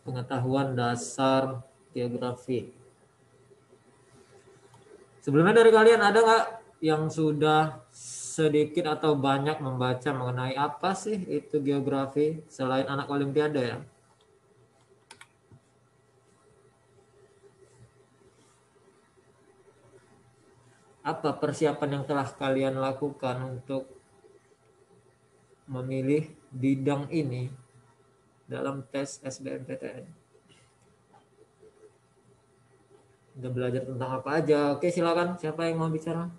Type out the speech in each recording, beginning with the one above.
pengetahuan dasar geografi. Sebelumnya dari kalian ada nggak yang sudah sedikit atau banyak membaca mengenai apa sih itu geografi selain anak olimpiade ya? Apa persiapan yang telah kalian lakukan untuk memilih bidang ini dalam tes SBMPTN? Udah belajar tentang apa aja? Oke, silakan. Siapa yang mau bicara?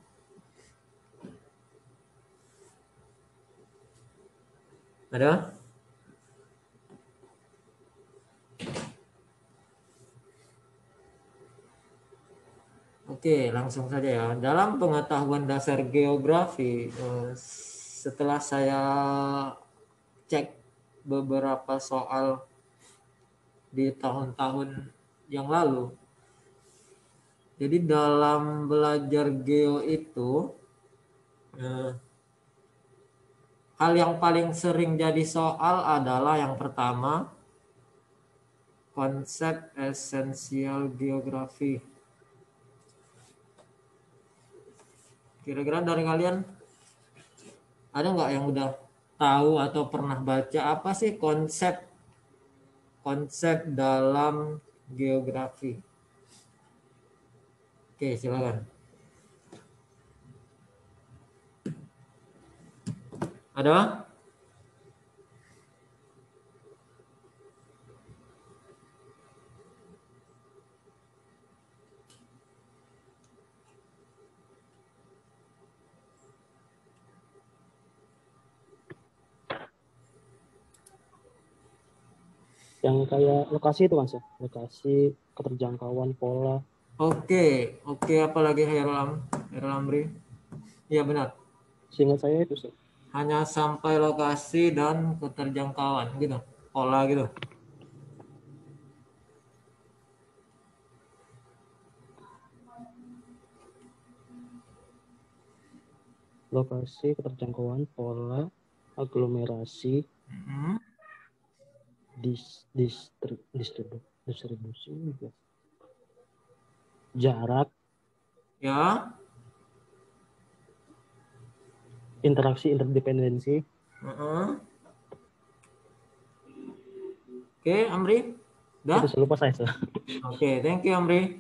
Ada? Oke, langsung saja ya. Dalam pengetahuan dasar geografi, setelah saya cek beberapa soal di tahun-tahun yang lalu, jadi dalam belajar geo itu, hal yang paling sering jadi soal adalah yang pertama, konsep esensial geografi. Kira-kira dari kalian ada nggak yang udah tahu atau pernah baca apa sih konsep dalam geografi? Oke, silakan. Ada? Yang kayak lokasi itu mas ya, lokasi, keterjangkauan, pola. Oke, apalagi Hairul Amri? Iya benar. Seingat saya itu sih. Hanya sampai lokasi dan keterjangkauan gitu, pola gitu. Lokasi, keterjangkauan, pola, aglomerasi, distribusi, jarak, Ya. interaksi, interdependensi. Oke, Amri. Dah? Itu lupa saya. Oke, thank you Amri.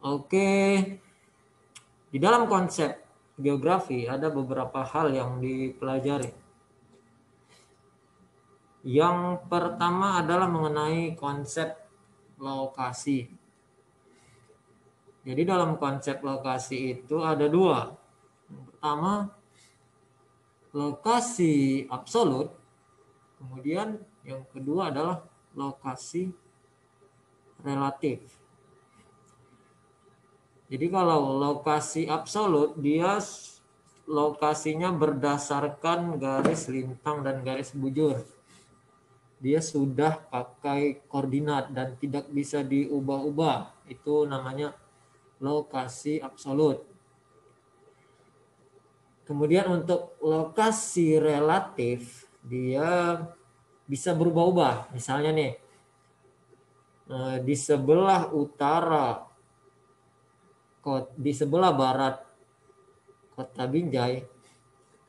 Oke. Di dalam konsep geografi ada beberapa hal yang dipelajari. Yang pertama adalah mengenai konsep lokasi. Jadi dalam konsep lokasi itu ada dua. Yang pertama, lokasi absolut. Kemudian yang kedua adalah lokasi relatif. Jadi kalau lokasi absolut, dia lokasinya berdasarkan garis lintang dan garis bujur. Dia sudah pakai koordinat dan tidak bisa diubah-ubah. Itu namanya lokasi absolut. Kemudian untuk lokasi relatif, dia bisa berubah-ubah. Misalnya nih, di sebelah utara, di sebelah barat Kota Binjai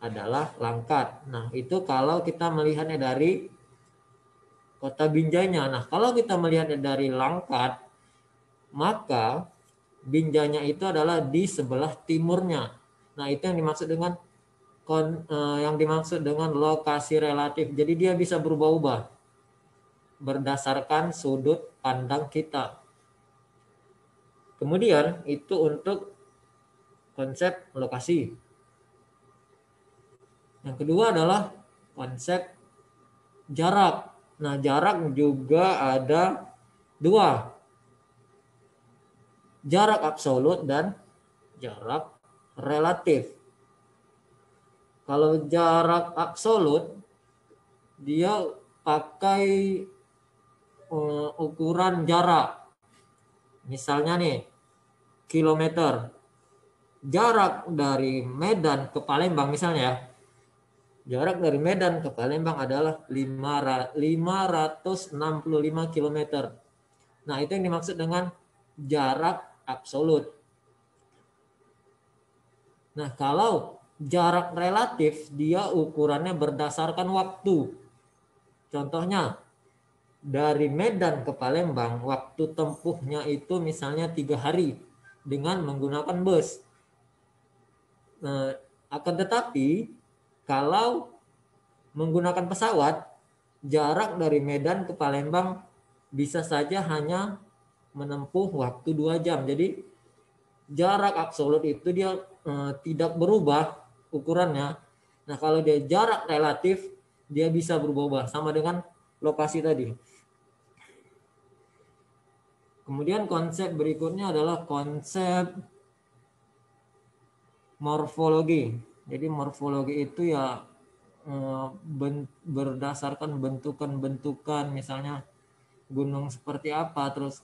adalah Langkat. Nah, itu kalau kita melihatnya dari Kota Binjainya. Nah, kalau kita melihatnya dari Langkat, maka Binjainya itu adalah di sebelah timurnya. Nah, itu yang dimaksud dengan lokasi relatif. Jadi dia bisa berubah-ubah berdasarkan sudut pandang kita. Kemudian itu untuk konsep lokasi. Yang kedua adalah konsep jarak. Nah, jarak juga ada dua. Jarak absolut dan jarak relatif. Kalau jarak absolut, dia pakai ukuran jarak. Misalnya nih, kilometer. jarak dari Medan ke Palembang misalnya ya, jarak dari Medan ke Palembang adalah 565 km. Nah, itu yang dimaksud dengan jarak absolut. Nah, kalau jarak relatif, dia ukurannya berdasarkan waktu. Contohnya, dari Medan ke Palembang, waktu tempuhnya itu misalnya 3 hari dengan menggunakan bus. Nah, akan tetapi, kalau menggunakan pesawat, jarak dari Medan ke Palembang bisa saja hanya menempuh waktu 2 jam. Jadi jarak absolut itu dia tidak berubah ukurannya. Nah, kalau dia jarak relatif, dia bisa berubah sama dengan lokasi tadi. Kemudian konsep berikutnya adalah konsep morfologi. Jadi morfologi itu ya berdasarkan bentukan-bentukan, misalnya gunung seperti apa, terus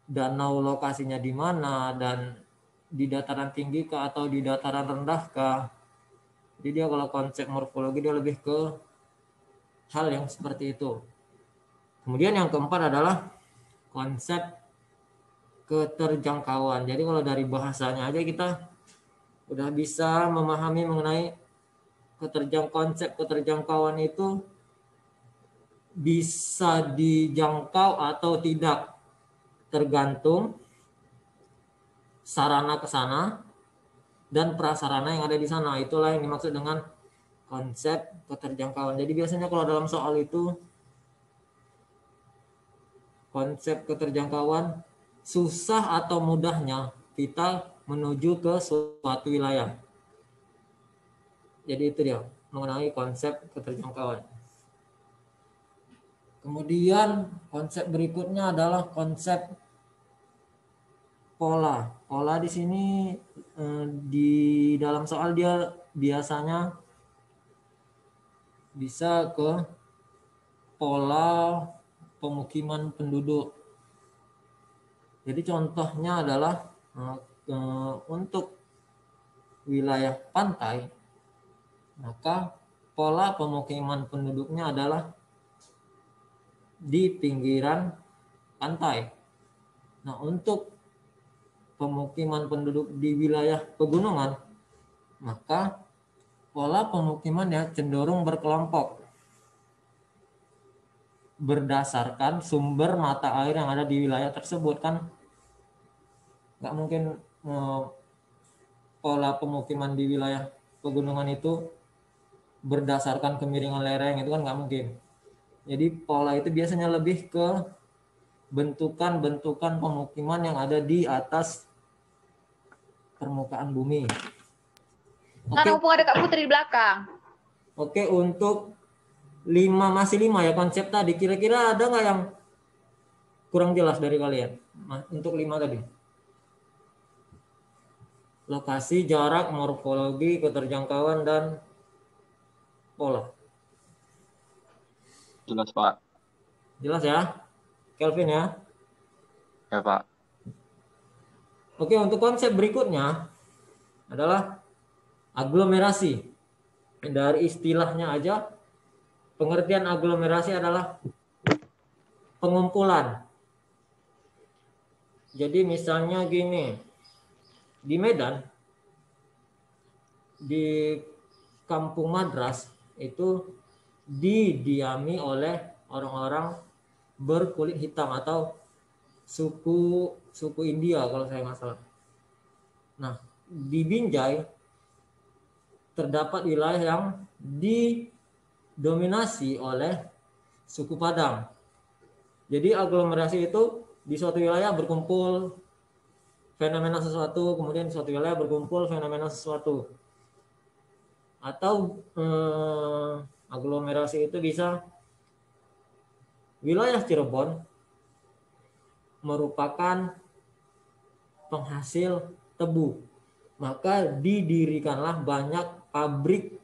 danau lokasinya di mana, dan di dataran tinggi kah atau di dataran rendah kah. Jadi dia kalau konsep morfologi dia lebih ke hal yang seperti itu. Kemudian yang keempat adalah konsep keterjangkauan. Jadi kalau dari bahasanya aja kita udah bisa memahami mengenai konsep keterjangkauan itu bisa dijangkau atau tidak, tergantung sarana ke sana dan prasarana yang ada di sana. Itulah yang dimaksud dengan konsep keterjangkauan. Jadi biasanya kalau dalam soal itu konsep keterjangkauan, susah atau mudahnya kita menuju ke suatu wilayah. Jadi itu dia mengenai konsep keterjangkauan. Kemudian konsep berikutnya adalah konsep pola. Pola di sini di dalam soal dia biasanya bisa ke pola pemukiman penduduk. Jadi contohnya adalah untuk wilayah pantai, maka pola pemukiman penduduknya adalah di pinggiran pantai. Nah, untuk pemukiman penduduk di wilayah pegunungan, maka pola pemukimannya cenderung berkelompok berdasarkan sumber mata air yang ada di wilayah tersebut. Kan nggak mungkin pola pemukiman di wilayah pegunungan itu berdasarkan kemiringan lereng, itu kan nggak mungkin. Jadi pola itu biasanya lebih ke bentukan-bentukan pemukiman yang ada di atas permukaan bumi. Karena mumpung ada Kak Putri di belakang. Oke, untuk 5 masih 5 ya konsep tadi. Kira-kira ada nggak yang kurang jelas dari kalian? Untuk 5 tadi. Lokasi, jarak, morfologi, keterjangkauan, dan pola. Jelas, Pak. Jelas ya? Kelvin ya? Ya, Pak. Oke, untuk konsep berikutnya adalah aglomerasi. Dari istilahnya aja, pengertian aglomerasi adalah pengumpulan. Jadi misalnya gini, di Medan, di Kampung Madras itu didiami oleh orang-orang berkulit hitam atau suku India kalau saya nggak salah. Nah, di Binjai terdapat wilayah yang didominasi oleh suku Padang. Jadi aglomerasi itu di suatu wilayah berkumpul fenomena sesuatu, kemudian di suatu wilayah berkumpul fenomena sesuatu. Atau aglomerasi itu bisa wilayah Cirebon merupakan penghasil tebu, maka didirikanlah banyak pabrik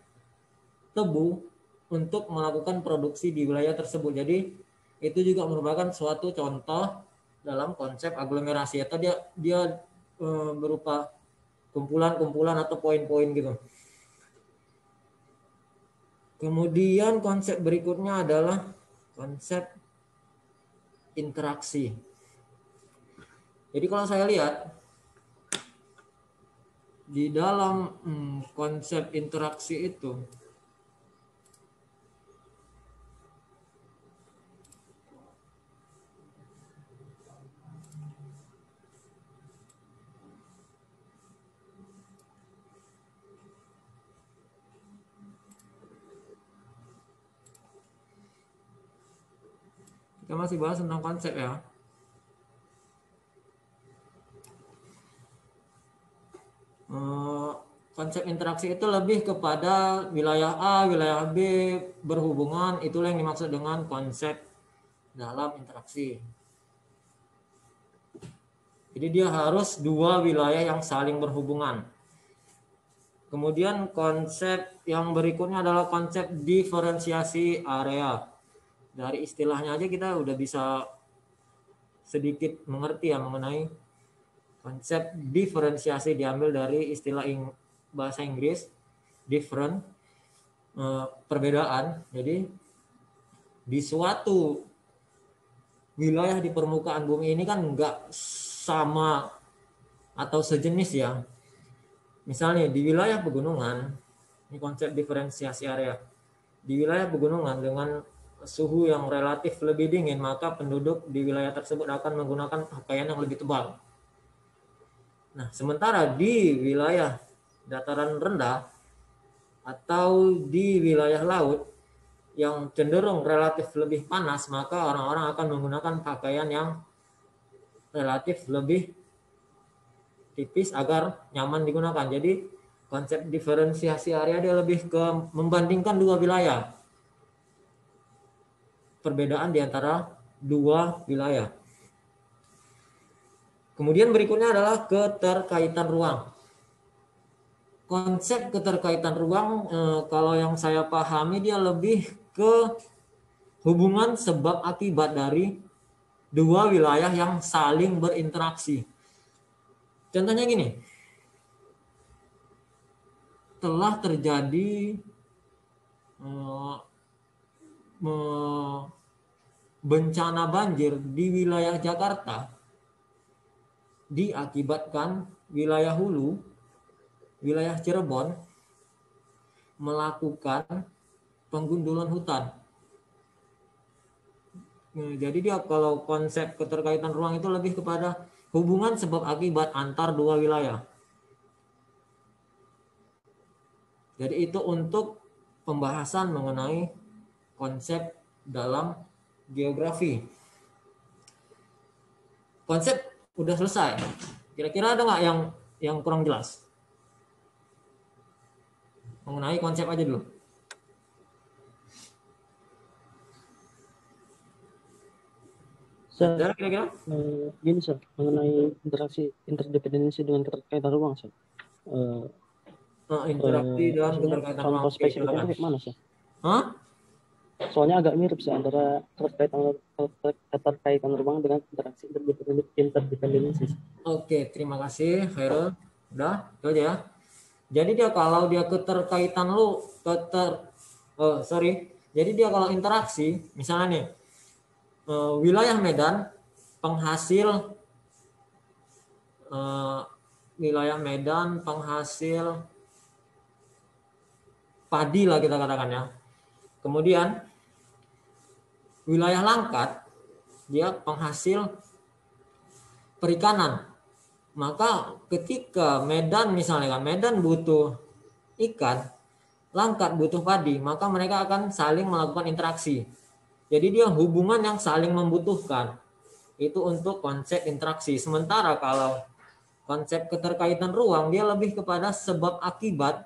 tebu untuk melakukan produksi di wilayah tersebut. Jadi itu juga merupakan suatu contoh dalam konsep aglomerasi, atau dia berupa kumpulan-kumpulan atau poin-poin gitu. Kemudian konsep berikutnya adalah konsep interaksi. Jadi kalau saya lihat di dalam konsep interaksi itu kita masih bahas tentang konsep ya. Konsep interaksi itu lebih kepada wilayah A, wilayah B berhubungan, itulah yang dimaksud dengan konsep dalam interaksi. Jadi dia harus dua wilayah yang saling berhubungan. Kemudian konsep yang berikutnya adalah konsep diferensiasi area. Dari istilahnya aja kita udah bisa sedikit mengerti ya mengenai konsep diferensiasi, diambil dari istilah bahasa Inggris different, perbedaan. Jadi di suatu wilayah di permukaan bumi ini kan nggak sama atau sejenis ya. Misalnya di wilayah pegunungan, ini konsep diferensiasi area. Di wilayah pegunungan dengan suhu yang relatif lebih dingin, maka penduduk di wilayah tersebut akan menggunakan pakaian yang lebih tebal. Nah, sementara di wilayah dataran rendah atau di wilayah laut yang cenderung relatif lebih panas, maka orang-orang akan menggunakan pakaian yang relatif lebih tipis agar nyaman digunakan. Jadi konsep diferensiasi area dia lebih ke membandingkan dua wilayah, perbedaan di antara dua wilayah. Kemudian berikutnya adalah keterkaitan ruang. Konsep keterkaitan ruang, kalau yang saya pahami dia lebih ke hubungan sebab akibat dari dua wilayah yang saling berinteraksi. Contohnya gini, telah terjadi bencana banjir di wilayah Jakarta diakibatkan wilayah hulu, wilayah Cirebon melakukan penggundulan hutan. Jadi dia kalau konsep keterkaitan ruang itu lebih kepada hubungan sebab akibat antar dua wilayah. Jadi itu untuk pembahasan mengenai konsep dalam geografi. Konsep udah selesai. Kira-kira ada nggak yang kurang jelas? Mengenai konsep aja dulu. Sir, Kira-kira? gini sir, mengenai interaksi interdependensi dengan keterkaitan ruang sir. Interaksi dan Maksudnya keterkaitan contoh ruang. spesifiknya itu kayak mana sih? Hah? Soalnya agak mirip sih antara keterkaitan ruang dengan interaksi interdependensi. Oke, terima kasih Khairul. Udah, itu aja ya. Jadi dia kalau dia keterkaitan Jadi dia kalau interaksi, misalnya nih, wilayah Medan penghasil padi lah kita katakan ya. Kemudian wilayah Langkat dia penghasil perikanan. Maka ketika Medan misalnya kan, Medan butuh ikan, Langkat butuh padi, maka mereka akan saling melakukan interaksi. Jadi dia hubungan yang saling membutuhkan. Itu untuk konsep interaksi. Sementara kalau konsep keterkaitan ruang dia lebih kepada sebab akibat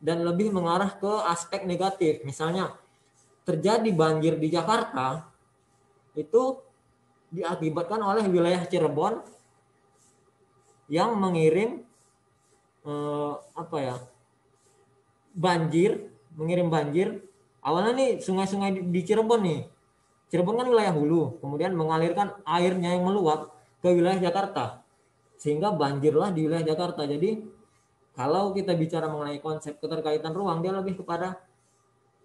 dan lebih mengarah ke aspek negatif. Misalnya terjadi banjir di Jakarta itu diakibatkan oleh wilayah Cirebon yang mengirim mengirim banjir. Awalnya nih sungai-sungai di Cirebon nih. Cirebon kan wilayah hulu, kemudian mengalirkan airnya yang meluap ke wilayah Jakarta. Sehingga banjirlah di wilayah Jakarta. Jadi Kalau kita bicara mengenai konsep keterkaitan ruang, dia lebih kepada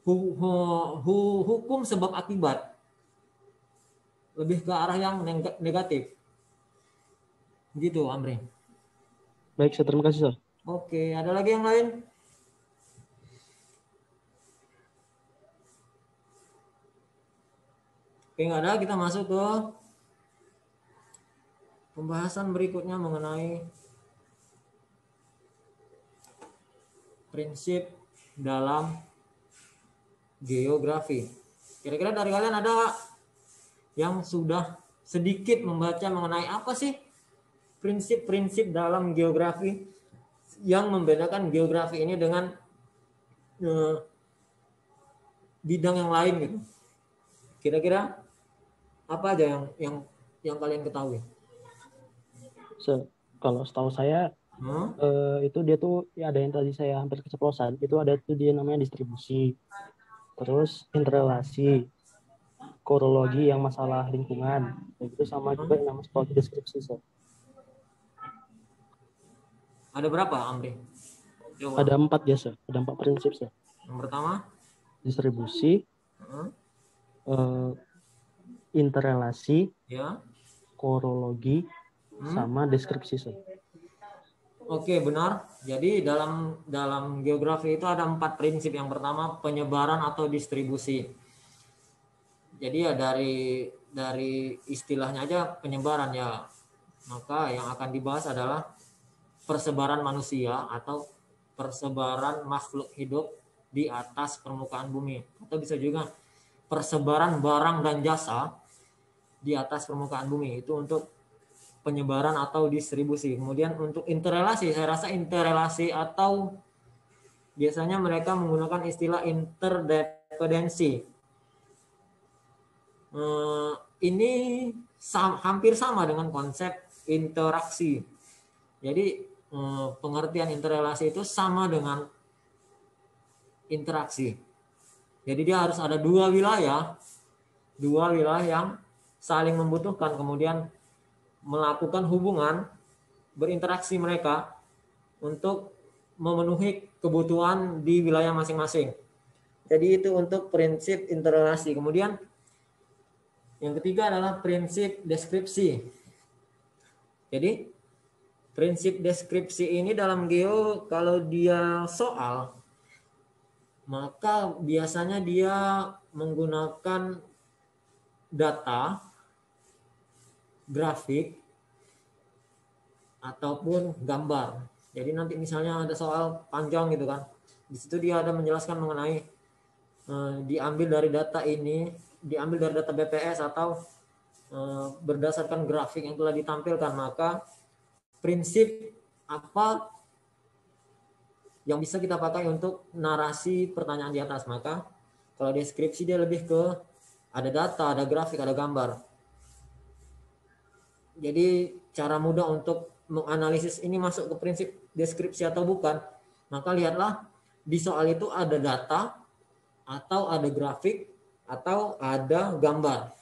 hukum sebab akibat, lebih ke arah yang negatif. Gitu, Amri. Baik, Sir. Terima kasih, Sir. Oke, ada lagi yang lain? Oke, nggak ada, kita masuk ke pembahasan berikutnya mengenai prinsip dalam geografi. Kira-kira dari kalian ada nggak yang sudah sedikit membaca mengenai apa sih prinsip-prinsip dalam geografi yang membedakan geografi ini dengan bidang yang lain gitu? Kira-kira apa aja yang kalian ketahui? Sir, kalau setahu saya itu dia tuh ya ada yang tadi saya hampir keceplosan. Itu ada tuh dia namanya distribusi, terus interrelasi, korologi yang masalah lingkungan, itu sama juga yang namanya seperti deskripsi, Sir. Ada berapa, Amri? Ada 4 ya, Sir. Ada 4 prinsip, Sir. Yang pertama, Distribusi, interrelasi, ya, korologi, sama deskripsi, Sir. Oke, benar. Jadi dalam geografi itu ada 4 prinsip. Yang pertama, penyebaran atau distribusi. Jadi ya dari istilahnya aja penyebaran ya. Maka yang akan dibahas adalah persebaran manusia atau persebaran makhluk hidup di atas permukaan bumi. Atau bisa juga persebaran barang dan jasa di atas permukaan bumi. Itu untuk penyebaran atau distribusi. Kemudian untuk interrelasi, saya rasa interrelasi atau biasanya mereka menggunakan istilah interdependensi. Ini hampir sama dengan konsep interaksi. Jadi pengertian interrelasi itu sama dengan interaksi. Jadi dia harus ada dua wilayah yang saling membutuhkan, kemudian melakukan hubungan, berinteraksi mereka untuk memenuhi kebutuhan di wilayah masing-masing. Jadi itu untuk prinsip interrelasi. Kemudian yang ketiga adalah prinsip deskripsi. Jadi prinsip deskripsi ini dalam geo kalau dia soal, maka biasanya dia menggunakan data, grafik, ataupun gambar. Jadi nanti misalnya ada soal panjang gitu kan, di situ dia ada menjelaskan mengenai diambil dari data ini, diambil dari data BPS atau berdasarkan grafik yang telah ditampilkan. Maka prinsip apa yang bisa kita pakai untuk narasi pertanyaan di atas? Maka kalau deskripsi dia lebih ke ada data, ada grafik, ada gambar. Jadi cara mudah untuk menganalisis ini masuk ke prinsip deskripsi atau bukan, maka lihatlah di soal itu ada data atau ada grafik atau ada gambar.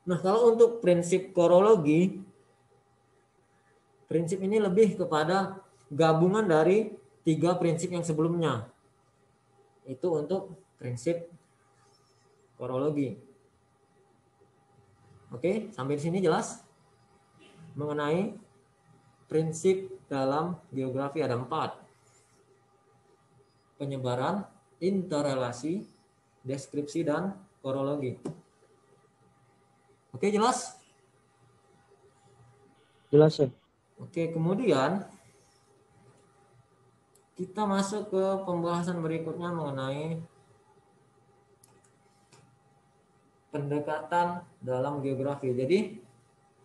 Nah, kalau untuk prinsip korologi, prinsip ini lebih kepada gabungan dari 3 prinsip yang sebelumnya. Itu untuk prinsip korologi. Oke, sampai di sini jelas mengenai prinsip dalam geografi ada 4. Penyebaran, interrelasi, deskripsi, dan korologi. Oke, jelas? Jelas, Sir. Oke, kemudian kita masuk ke pembahasan berikutnya mengenai pendekatan dalam geografi. Jadi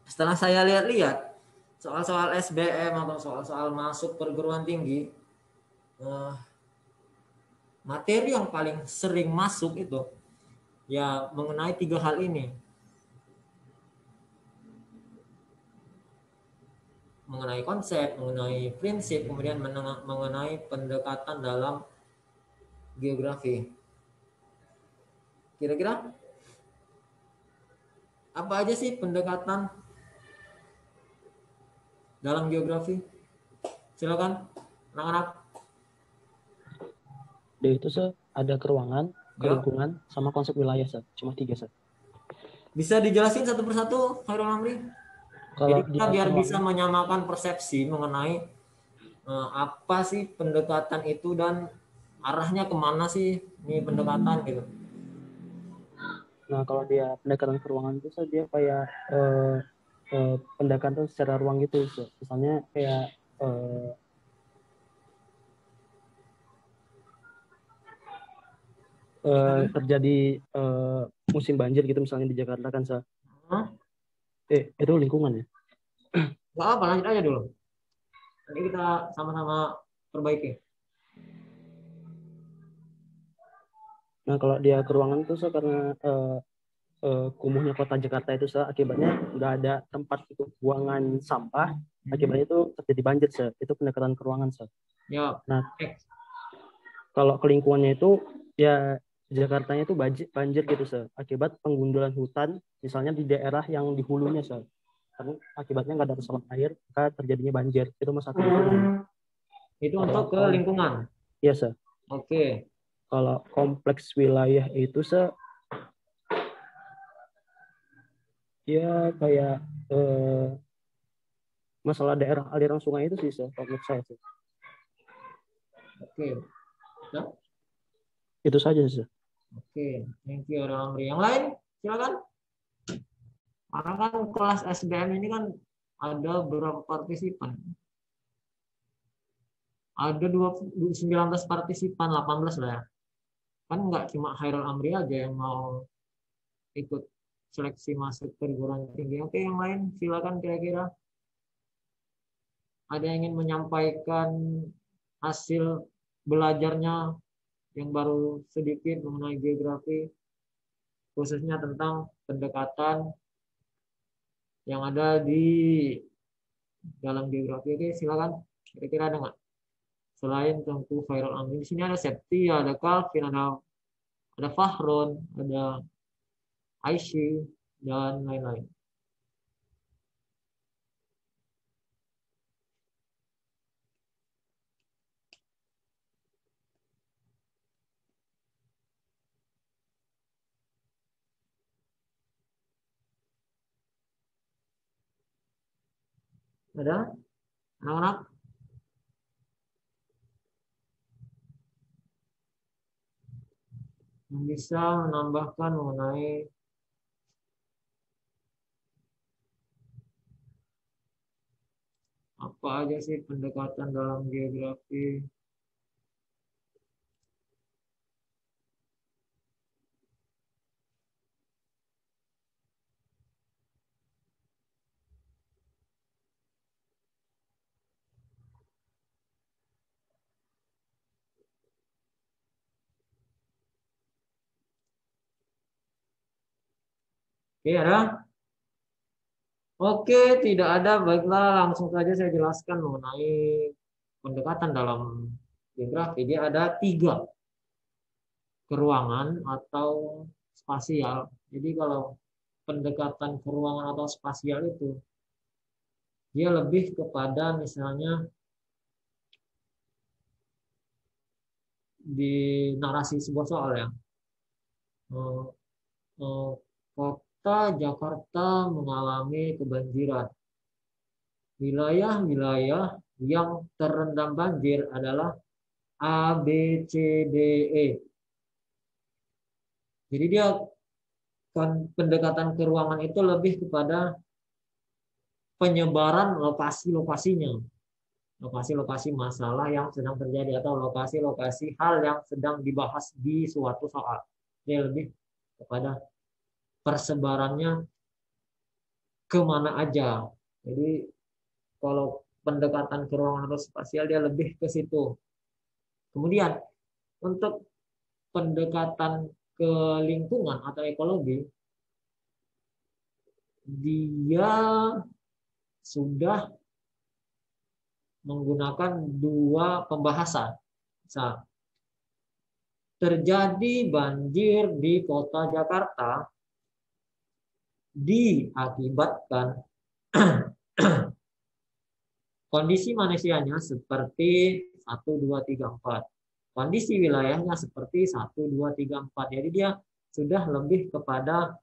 setelah saya lihat-lihat soal-soal SBM atau soal-soal masuk perguruan tinggi, materi yang paling sering masuk itu ya mengenai 3 hal ini. Mengenai konsep, mengenai prinsip, kemudian mengenai pendekatan dalam geografi. Kira-kira apa aja sih pendekatan dalam geografi? Silakan, anak-anak. D itu ada ke ruangan, ke Ya. lingkungan, sama konsep wilayah, cuma 3. Bisa dijelasin satu persatu, Khairul Amri? Kalau Jadi kita dia biar ke bisa ruangan, menyamakan persepsi mengenai apa sih pendekatan itu dan arahnya kemana sih ini pendekatan gitu. nah kalau dia pendekatan ke ruangan itu dia kayak pendekatan secara ruang gitu, misalnya kayak terjadi musim banjir gitu misalnya di Jakarta kan, itu lingkungan ya. Nggak apa, lanjut aja dulu. Nanti kita sama-sama perbaiki. Nah kalau dia ke ruangan itu karena kumuhnya kota Jakarta itu akibatnya nggak ada tempat untuk buangan sampah, akibatnya itu terjadi banjir, itu pendekatan ke ruangan. Ya. Nah kalau ke lingkungannya itu ya Jakartanya itu banjir gitu akibat penggundulan hutan misalnya di daerah yang di hulunya karena akibatnya nggak ada resapan air maka terjadinya banjir, itu masalah lingkungan. Itu untuk ke lingkungan. Iya Oke. Kalau kompleks wilayah itu ya kayak masalah daerah aliran sungai itu sih menurut saya Oke. Ya. Itu saja sih. Oke, thank you Amri. Yang lain silakan. Karena kan kelas SBM ini kan ada berapa partisipan? Ada 19 partisipan, 18 lah ya. Kan nggak cuma Khairul Amri aja yang mau ikut seleksi masuk perguruan tinggi. Oke, yang lain silakan kira-kira. Ada yang ingin menyampaikan hasil belajarnya yang baru sedikit mengenai geografi, khususnya tentang pendekatan yang ada di dalam geografi. Oke, silakan. Kira-kira ada nggak? Selain Tengku Khairul Amri, di sini ada Septi, ada Calvin, ada Fahron, ada Aisyah, dan lain-lain. Ada anak-anak? Yang bisa menambahkan mengenai apa aja sih pendekatan dalam geografi? Oke, ada? Oke, tidak ada. Baiklah, langsung saja saya jelaskan mengenai pendekatan dalam geografi. Dia ada 3. Keruangan atau spasial. Jadi kalau pendekatan keruangan atau spasial itu dia lebih kepada misalnya di narasi sebuah soal ya. Kota Jakarta mengalami kebanjiran. Wilayah-wilayah yang terendam banjir adalah A, B, C, D, E. Jadi dia pendekatan keruangan itu lebih kepada penyebaran lokasi-lokasinya. Lokasi-lokasi masalah yang sedang terjadi atau lokasi-lokasi hal yang sedang dibahas di suatu soal. Dia lebih kepada persebarannya kemana aja. Jadi kalau pendekatan ke ruangan atau spasial dia lebih ke situ. Kemudian untuk pendekatan ke lingkungan atau ekologi, dia sudah menggunakan 2 pembahasan. Misal, terjadi banjir di kota Jakarta diakibatkan Kondisi manusianya seperti 1, 2, 3, 4. Kondisi wilayahnya seperti 1, 2, 3, 4. Jadi dia sudah lebih kepada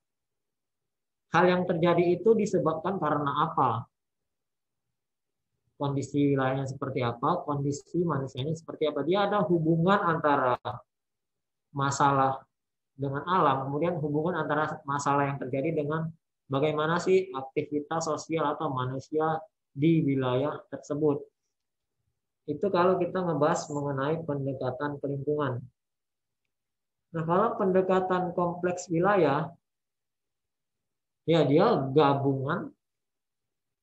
hal yang terjadi itu disebabkan karena apa. Kondisi wilayahnya seperti apa, kondisi manusianya seperti apa. Dia ada hubungan antara masalah dengan alam, kemudian hubungan antara masalah yang terjadi dengan bagaimana sih aktivitas sosial atau manusia di wilayah tersebut. Itu kalau kita ngebahas mengenai pendekatan ke lingkungan. Nah, kalau pendekatan kompleks wilayah, ya dia gabungan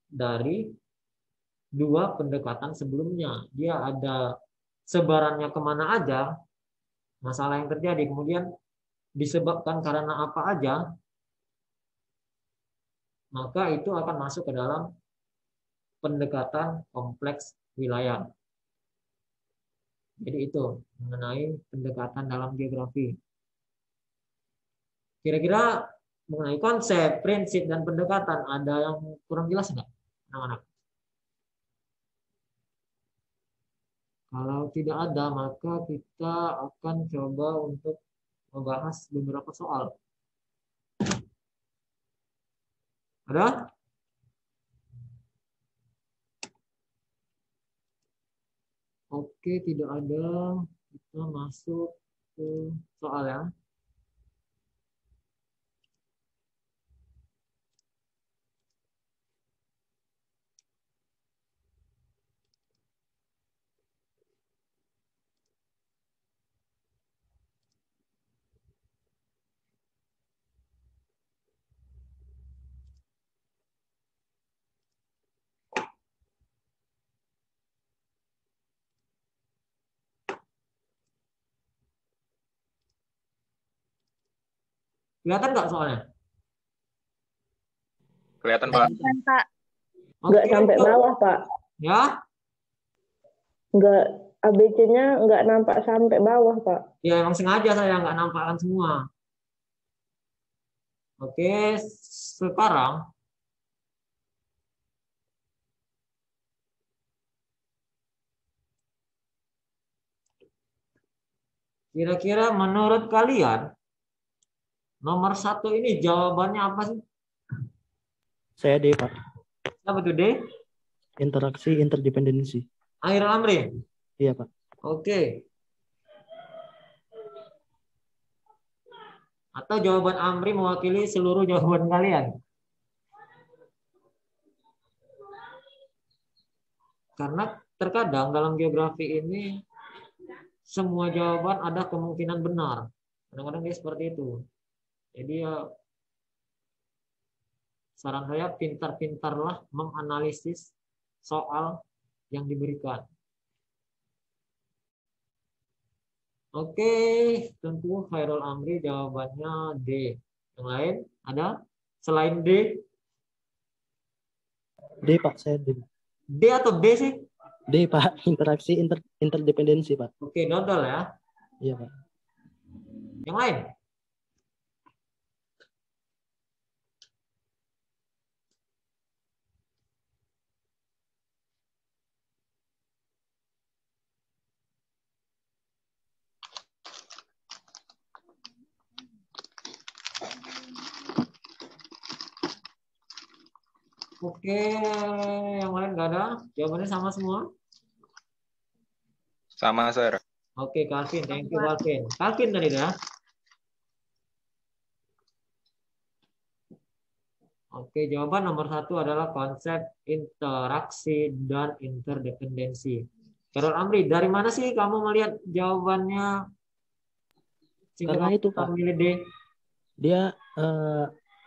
dari dua pendekatan sebelumnya. Dia ada sebarannya kemana aja, masalah yang terjadi, kemudian disebabkan karena apa aja, maka itu akan masuk ke dalam pendekatan kompleks wilayah. Jadi itu mengenai pendekatan dalam geografi. Kira-kira mengenai konsep, prinsip, dan pendekatan ada yang kurang jelas nggak, anak-anak? Kalau tidak ada, maka kita akan coba untuk membahas beberapa soal. Ada? Oke, tidak ada. Kita masuk ke soal ya. Kelihatan nggak soalnya? Kelihatan, Pak. Kelihatan, Pak. Nggak Oke, sampai bawah, Pak. ya. Nggak, ABC-nya nggak nampak sampai bawah, Pak. Ya emang sengaja saya nggak nampakkan semua. Oke, sekarang kira-kira menurut kalian nomor 1 ini jawabannya apa sih? Saya D, Pak. Apa tuh D? Interaksi interdependensi. Akhir Amri. Iya, Pak. Oke. Atau jawaban Amri mewakili seluruh jawaban kalian? Karena terkadang dalam geografi ini semua jawaban ada kemungkinan benar. Kadang-kadang dia seperti itu. Jadi ya saran saya pintar-pintarlah menganalisis soal yang diberikan. Oke, tentu Khairul Amri jawabannya D. Yang lain ada? Selain D? D, Pak. Saya D. D atau B sih? D, Pak. Interaksi interdependensi, Pak. Oke, dodol ya. Iya, Pak. Yang lain? Oke, yang lain nggak ada? Jawabannya sama semua? Sama, Sir. Oke, Calvin. Thank you, Calvin. Calvin tadi ya? Oke, jawaban nomor 1 adalah konsep interaksi dan interdependensi. Carol Amri, dari mana sih kamu melihat jawabannya? Karena itu, Pak. Memilih D. Dia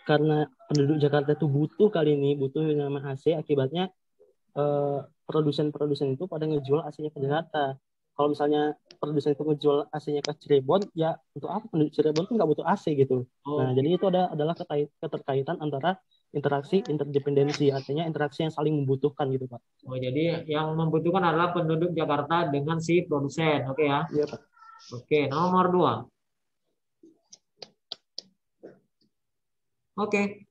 karena penduduk Jakarta itu butuh kali ini, butuh yang namanya AC, akibatnya produsen-produsen itu pada ngejual AC-nya ke Jakarta. Kalau misalnya produsen itu ngejual AC-nya ke Cirebon, ya untuk apa penduduk Cirebon tuh nggak butuh AC gitu. Nah, jadi itu adalah keterkaitan antara interaksi interdependensi, artinya interaksi yang saling membutuhkan gitu, Pak. Oh, jadi yang membutuhkan adalah penduduk Jakarta dengan si produsen, oke ya? Iya, Pak. Oke, nomor 2. Oke.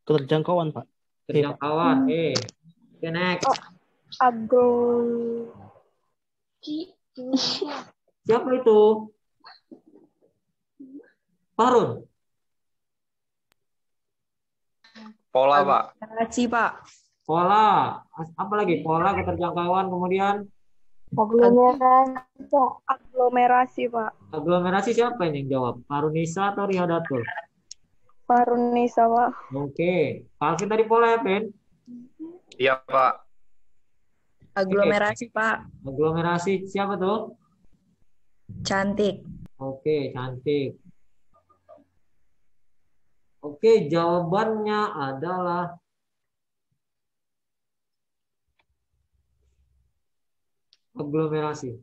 Keterjangkauan, Pak. Terjangkauan. Oke, next. Agro. Siapa itu? Farun. Pola, Pak. Pak. Pola. Apa lagi? Pola, keterjangkauan, kemudian Aglomerasi, Pak. aglomerasi. Siapa ini yang jawab? Farunisa atau Rihadatul? Farunisa, Pak. Oke. Kalvin tadi pola ya, Pen? Iya, Pak. Aglomerasi, Pak. Aglomerasi. Siapa tuh? Cantik. Oke, cantik. Oke, jawabannya adalah aglomerasi.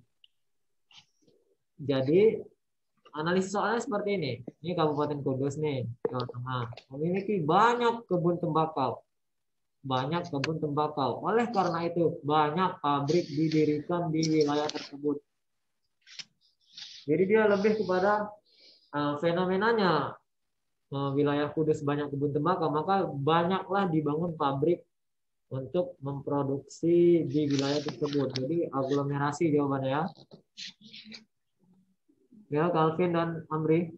Jadi, analisis soalnya seperti ini. Ini Kabupaten Kudus nih, Jawa Tengah. Memiliki banyak kebun tembakau. Banyak kebun tembakau. Oleh karena itu, banyak pabrik didirikan di wilayah tersebut. Jadi dia lebih kepada fenomenanya wilayah Kudus banyak kebun tembakau, maka banyaklah dibangun pabrik untuk memproduksi di wilayah tersebut. Jadi aglomerasi jawabannya ya. Ya, Calvin dan Amri.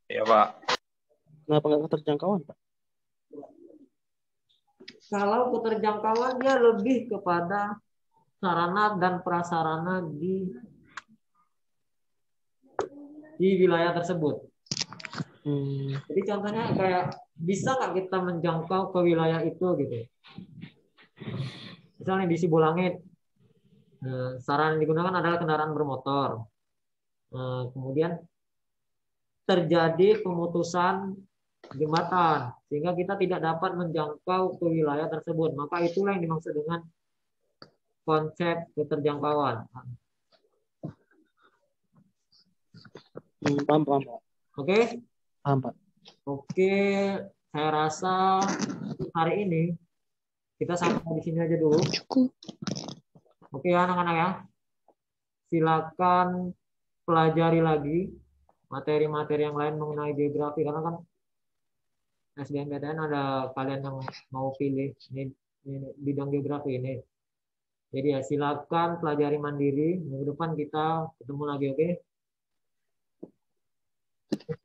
Iya, Pak. Kenapa nggak keterjangkauan, Pak? Kalau keterjangkauan dia lebih kepada sarana dan prasarana di wilayah tersebut. Jadi contohnya kayak bisa nggak kita menjangkau ke wilayah itu gitu. Misalnya di Sibolangit, sarana yang digunakan adalah kendaraan bermotor. Kemudian terjadi pemutusan jembatan sehingga kita tidak dapat menjangkau ke wilayah tersebut. Maka itulah yang dimaksud dengan konsep keterjangkauan. Paham, Pak. Oke? Paham, Pak. Oke, saya rasa hari ini kita sampai di sini aja dulu. Oke ya anak-anak ya. Silakan pelajari lagi materi-materi yang lain mengenai geografi karena kan SBMPTN ada kalian yang mau pilih ini bidang geografi ini. Jadi ya silakan pelajari mandiri. Minggu depan kita ketemu lagi, oke?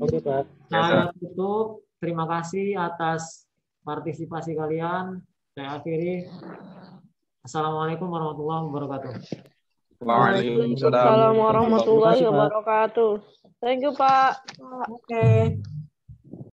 Oke, Pak. Saya tutup. Terima kasih atas partisipasi kalian. Saya akhiri. Assalamualaikum warahmatullahi wabarakatuh. Waalaikumsalam. Assalamualaikum warahmatullahi Terima kasih, Pak. wabarakatuh. Thank you, Pak. Oke.